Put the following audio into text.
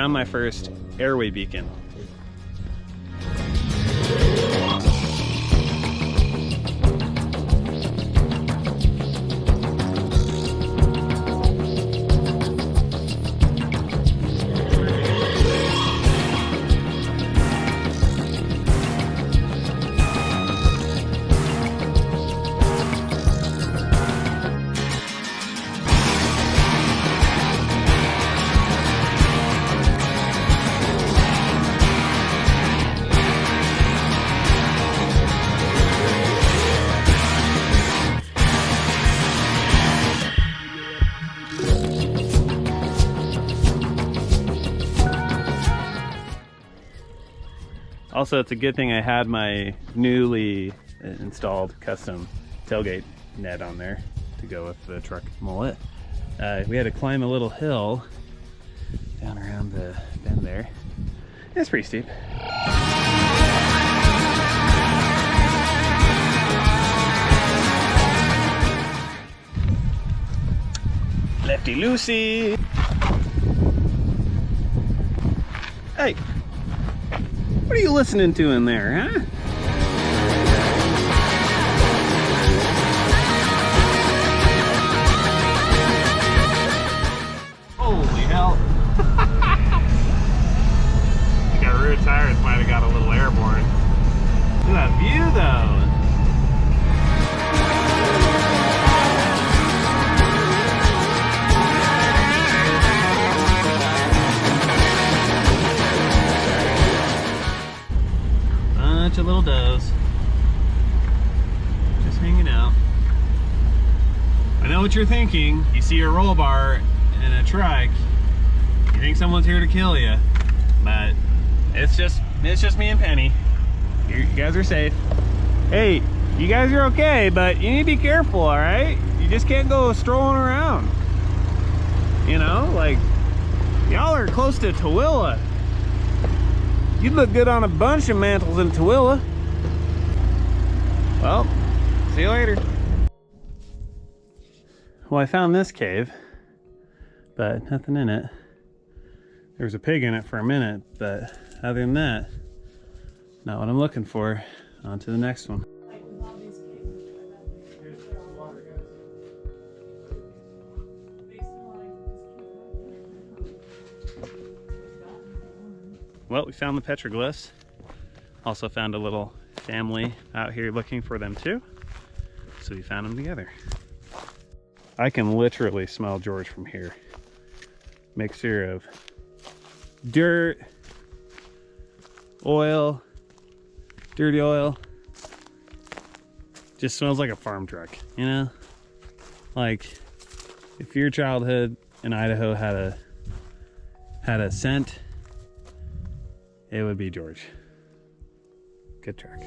found my first Airway beacon. Also, it's a good thing I had my newly installed custom tailgate net on there to go with the truck mullet. We had to climb a little hill down around the bend there. It's pretty steep. Lefty loosey. Hey, what are you listening to in there, huh? Holy hell. I got rear tires, might have got a little airborne. Look at that view though. Bunch of little does just hanging out. I know what you're thinking. You see a roll bar in a truck, you think someone's here to kill you, but it's just me and Penny. You guys are safe. Hey, you guys are okay, but you need to be careful, all right? You just can't go strolling around. You know, like, y'all are close to Tooele. You'd look good on a bunch of mantles in Tooele. Well, see you later. Well, I found this cave, but nothing in it. There was a pig in it for a minute, but other than that, not what I'm looking for. On to the next one. Well, we found the petroglyphs. Also found a little family out here looking for them too. So we found them together. I can literally smell George from here. Mixture of dirt, oil, dirty oil. Just smells like a farm truck, you know? Like if your childhood in Idaho had a scent, it would be George. Good truck.